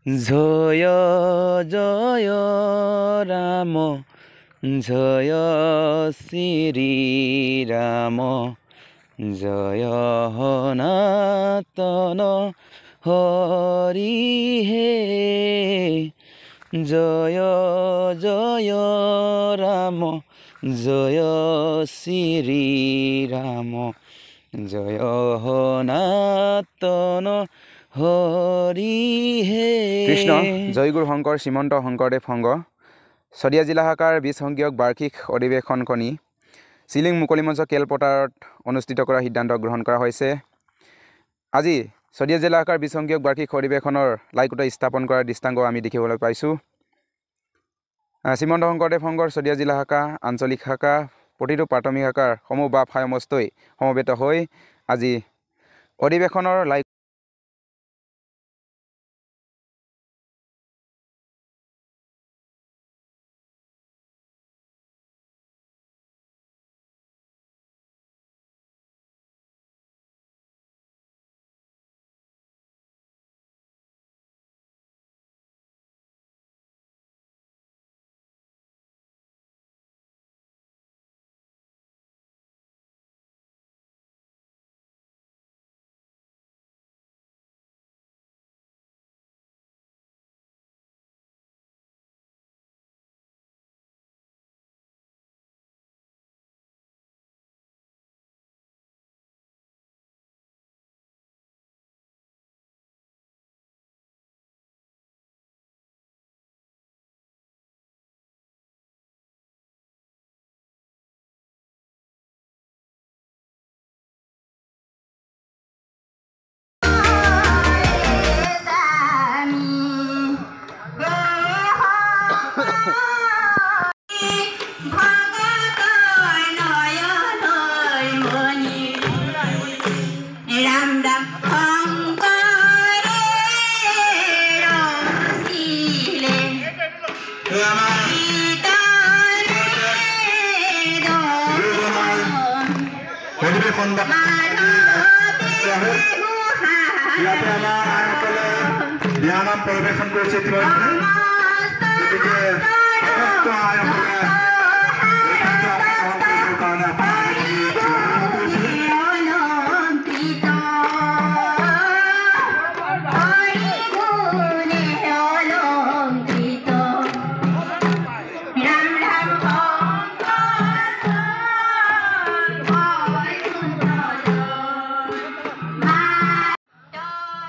জয় জয় ৰাম জয় শ্ৰীৰাম জয় সনাতন হৰি হে জয় জয় ৰাম জয় শ্ৰীৰাম জয় সনাতন হৰি হে। কৃষ্ণ জয়গুৰু শংকৰ শ্ৰীমন্ত শংকৰদেৱ সংঘ শদিয়া জিলা শাখাৰ 20 সংখ্যক বাৰ্ষিক অধিৱেশনখনি চিলিং মুকলি মঞ্চ খেলপথাৰত অনুষ্ঠিত কৰাৰ সিদ্ধান্ত গ্ৰহণ কৰা হৈছে। আজি শদিয়া জিলা শাখাৰ 20 সংখ্যক বাৰ্ষিক অধিৱেশনৰ লাইকোটা স্থাপন কৰাৰ দৃষ্টান্ত আমি দেখিবলৈ পাইছোঁ। শ্ৰীমন্ত শংকৰদেৱ সংঘৰ শদিয়া জিলা শাখা আঞ্চলিক শাখা প্ৰতিটো প্ৰাথমিক শাখাৰ সমূহ বা সমস্তই সমবেত হৈ আজি অধিৱেশনৰ লাইক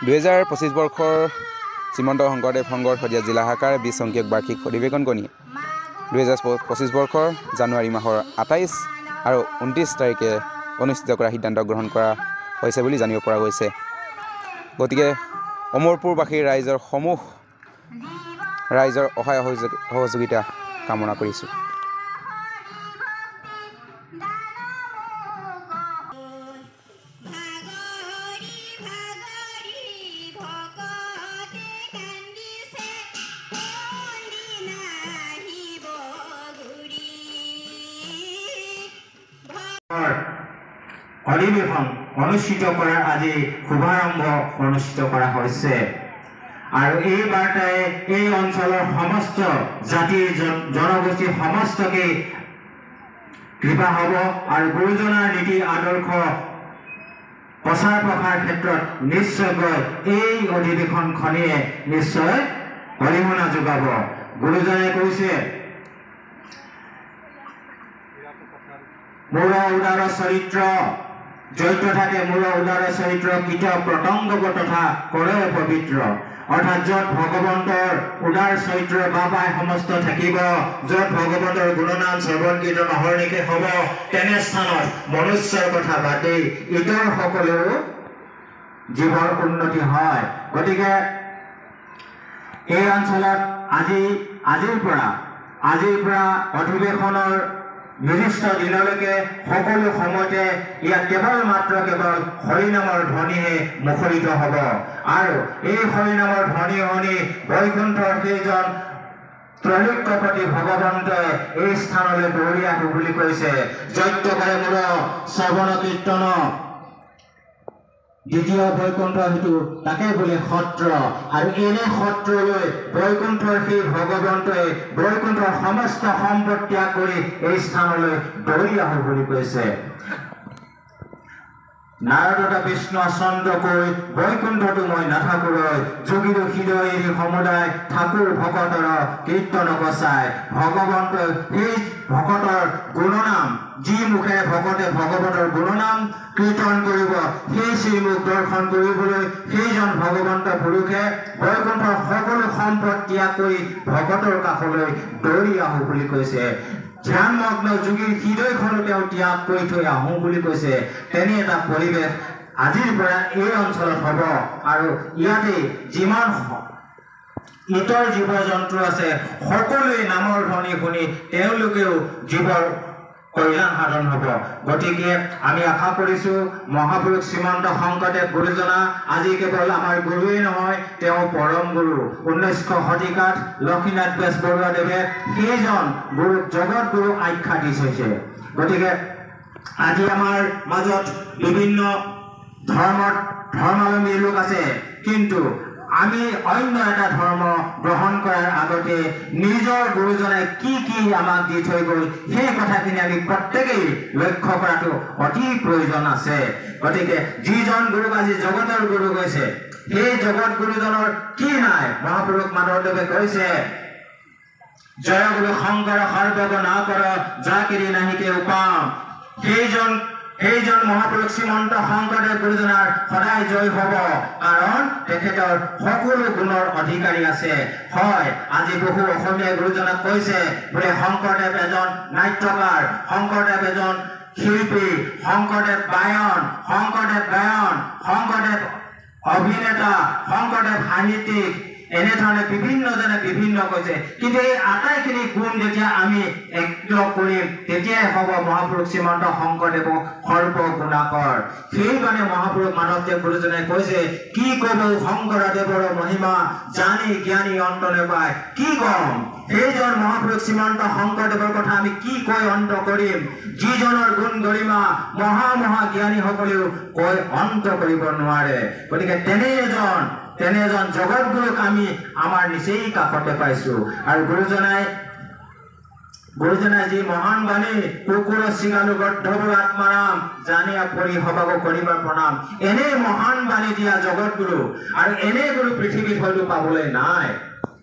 2025 বৰ্ষৰ শ্ৰীমন্ত শংকৰদেৱ সংঘৰ শদিয়া জিলা শাখাৰ 20 সংখ্যক বাৰ্ষিক অধিৱেশনখনি 2025 বৰ্ষৰ জানুৱাৰী মাহৰ 28 আৰু 29 তাৰিখে অনুষ্ঠিত কৰাৰ সিদ্ধান্ত গ্ৰহণ কৰা হৈছে বুলি জানিব পৰা গৈছে। গতিকে অমৰপুৰবাসীৰ ৰাইজৰ সহায় সহযোগিতা কামনা কৰিছোঁ। অধিৱেশন অনুষ্ঠিত কৰাৰ আজি শুভাৰম্ভ অনুষ্ঠিত কৰা হৈছে আৰু এই বাৰ্তাই এই অঞ্চলৰ সমস্ত জাতি জনগোষ্ঠী সমস্তকে কৃপা হ'ব আৰু গুৰুজনাৰ নীতি আদৰ্শ প্ৰচাৰ প্ৰসাৰ ক্ষেত্ৰত নিশ্চয়কৈ এই অধিৱেশনখনিয়ে নিশ্চয় অৰিহণা যোগাব। গুৰুজনে কৈছে মূল উদাৰ চৰিত্ৰ জৈত থাকে মূল উদাৰ চৰিত্ৰ কীট প্ৰতংগ তথা কৰেও পবিত্ৰ অৰ্থাৎ য'ত ভগৱন্তৰ উদাৰ চৰিত্ৰ বাবাই সমস্ত থাকিব, য'ত ভগৱন্তৰ গুণনাম শ্ৰৱণ কীৰ্তন অহৰ্নিশে হ'ব, তেনে স্থানত মনুষ্যৰ কথা বাদে ইতৰ সকলো জীৱৰ উন্নতি হয়। গতিকে এই অঞ্চলত আজিৰ পৰা অধিৱেশনৰ নিৰ্দিষ্ট দিনলৈকে সকলো সময়তে ইয়াত কেৱল হৰিনামৰ ধ্বনিহে মুখৰিত হ'ব আৰু এই হৰিনামৰ ধ্বনি শুনি বৈকুণ্ঠৰ সেইজন ত্ৰৈলোক্যপতি ভগৱন্তই এই স্থানলৈ দৌৰি আহো বুলি কৈছে। যজ্ঞ কৰে মূল শ্ৰৱণ কীৰ্তন দ্বিতীয় বৈকুণ্ঠ হেতু তাকে বোলে সত্ৰ আৰু এনে সত্ৰলৈ বৈকুণ্ঠৰ সেই ভগৱন্তই বৈকুণ্ঠৰ সমস্ত সম্পদ ত্যাগ কৰি এই স্থানলৈ দৌৰি আহো বুলি কৈছে নাৰদতা বিষ্ণু চন্দ্ৰ কৈ বৈকুণ্ঠটো মই নাথাকোলৈ যোগীৰ হৃদয় এৰি সমুদায় ঠাকুৰ ভকতৰ কীৰ্তন গচাই ভগৱন্তই সেই ভকতৰ গুণনাম যি মুখেৰে ভকতে ভগৱতৰ গুণনাম কীৰ্তন কৰিব সেই শ্ৰীমুখ দৰ্শন কৰিবলৈ সেইজন ভগৱন্ত পুৰুষে বৈকুণ্ঠৰ সকলো সম্পদ ত্যাগ কৰি ভকতৰ কাষলৈ দৌৰি আহো বুলি কৈছে ধ্যানমগ্ন যোগীৰ হৃদয়খনো তেওঁ ত্যাগ কৰি থৈ আহো বুলি কৈছে তেনে এটা পৰিৱেশ আজিৰ পৰা এই অঞ্চলত হ'ব আৰু ইয়াতে যিমান ইতৰ জীৱ জন্তু আছে সকলোৱে নামৰ ধ্বনি শুনি তেওঁলোকেও জীৱৰ কল্যাণ সাধন হ'ব গতিকে আমি আশা কৰিছো মহাপুৰুষ শ্ৰীমন্ত শংকৰদেৱ গুৰুজনা আজি কেৱল আমাৰ গুৰুৱেই নহয় তেওঁ পৰম গুৰু 19শ শতিকাত লক্ষ্মীনাথ বেজবৰুৱাদেৱে সেইজন গুৰু জগত গুৰু আখ্যা দি থৈছে গতিকে আজি আমাৰ মাজত বিভিন্ন ধৰ্মাৱলম্বী লোক আছে কিন্তু আমি অন্য এটা ধৰ্ম গ্ৰহণ কৰাৰ আগতে নিজৰ গুৰুজনে কি কি আমাক দি থৈ গ'ল সেই কথাখিনি আমি প্ৰত্যেকেই লক্ষ্য কৰাটো অতি প্ৰয়োজন আছে গতিকে যিজন গুৰুক আজি জগতৰ গুৰু কৈছে সেই জগত গুৰুজনৰ কি নাই মহাপুৰুষ মাধৱদেৱে কৈছে জয় গুৰু শংকৰ সৰ্বগ না কৰ যাকিৰি নাহিকে উপাম সেইজন মহাপুৰুষ শ্ৰীমন্ত শংকৰদেৱ গুৰুজনাৰ সদায় জয় হ'ব কাৰণ তেখেতৰ সকলো গুণৰ অধিকাৰী আছে হয় আজি বহু অসমীয়া গুৰুজনাক কৈছে বোলে শংকৰদেৱ এজন নাট্যকাৰ শংকৰদেৱ এজন শিল্পী শংকৰদেৱ গায়ন শংকৰদেৱ অভিনেতা শংকৰদেৱ সাহিত্যিক এনেধৰণে বিভিন্নজনে বিভিন্ন কৈছে কিন্তু এই আটাইখিনি গুণ যেতিয়া আমি একলগ কৰিম তেতিয়াই হ'ব মহাপুৰুষ শ্ৰীমন্ত শংকৰদেৱ সৰ্বগুণাকৰ সেইকাৰণে মহাপুৰুষ মাধৱদেৱ গুৰুজনে কৈছে কি ক'ব শংকৰদেৱৰ মহিমা জানি জ্ঞানী অন্ত নেপায় কি কম সেইজন মহাপুৰুষ শ্ৰীমন্ত শংকৰদেৱৰ কথা আমি কি কৈ অন্ত কৰিম যিজনৰ গুণ গৰিমা মহা জ্ঞানীসকলেও কৈ অন্ত কৰিব নোৱাৰে গতিকে তেনে এজন জগত গুৰুক আমি আমাৰ নিচেই কাষতে পাইছো আৰু গুৰুজনাই যি মহান বাণী কুকুৰ চিগালু গদ্ধবোৰ আত্মাৰাম জানিয়া পৰি সবাক কৰিবা প্ৰণাম এনে মহান বাণী দিয়া জগত গুৰু আৰু এনে গুৰু পৃথিৱীত হয়তো পাবলৈ নাই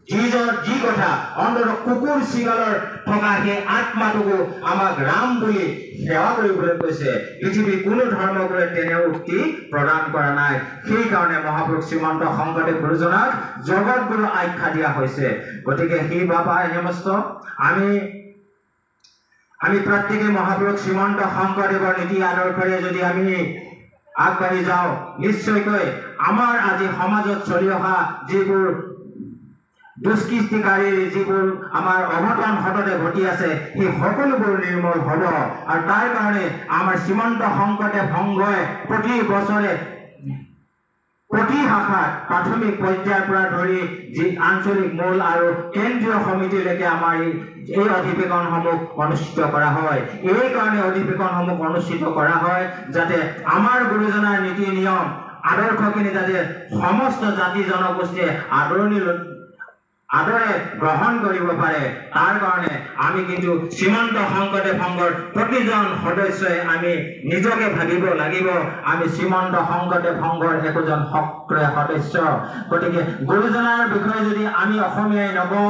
যি কথা অন্তত কুকুৰ চিগালৰ থকা সেই আত্মাটোকো আমাক ৰাম বুলি সেৱা কৰিবলৈ কৈছে পৃথিৱীৰ কোনো ধৰ্মগুৰুৱে তেনে উক্তি প্ৰদান কৰা নাই সেইকাৰণে মহাপুৰুষ শ্ৰীমন্ত শংকৰদেৱ গুৰুজনাক জগত গুৰু আখ্যা দিয়া হৈছে গতিকে সেই বাবাই হেমস্ত আমি প্ৰত্যেকে মহাপুৰুষ শ্ৰীমন্ত শংকৰদেৱৰ নীতি আদৰ্শৰে যদি আমি আগবাঢ়ি যাওঁ নিশ্চয়কৈ আমাৰ আজি সমাজত চলি অহা যিবোৰ দুষ্কৃতিকাৰীৰ যিবোৰ আমাৰ অঘটন হঠতে ঘটি আছে সেই সকলোবোৰ নিৰ্মূল হ'ব আৰু তাৰ কাৰণে আমাৰ শ্ৰীমন্ত শংকৰদেৱ সংঘই প্ৰতি বছৰে প্ৰতি শাখাত প্ৰাথমিক পৰ্যায়ৰ পৰা ধৰি যি আঞ্চলিক মূল আৰু কেন্দ্ৰীয় সমিতিলৈকে আমাৰ এই অধিৱেশনসমূহ অনুষ্ঠিত কৰা হয় এই কাৰণে অধিৱেশনসমূহ অনুষ্ঠিত কৰা হয় যাতে আমাৰ গুৰুজনাৰ নীতি নিয়ম আদৰ্শখিনি যাতে সমস্ত জাতি জনগোষ্ঠীয়ে আদৰে গ্ৰহণ কৰিব পাৰে তাৰ কাৰণে আমি কিন্তু শ্ৰীমন্ত শংকৰদেৱ সংঘৰ প্ৰতিজন সদস্যই আমি নিজকে ভাবিব লাগিব আমি শ্ৰীমন্ত শংকৰদেৱ সংঘৰ একোজন সক্ৰিয় সদস্য গতিকে গুৰুজনাৰ বিষয়ে যদি আমি অসমীয়াই নকওঁ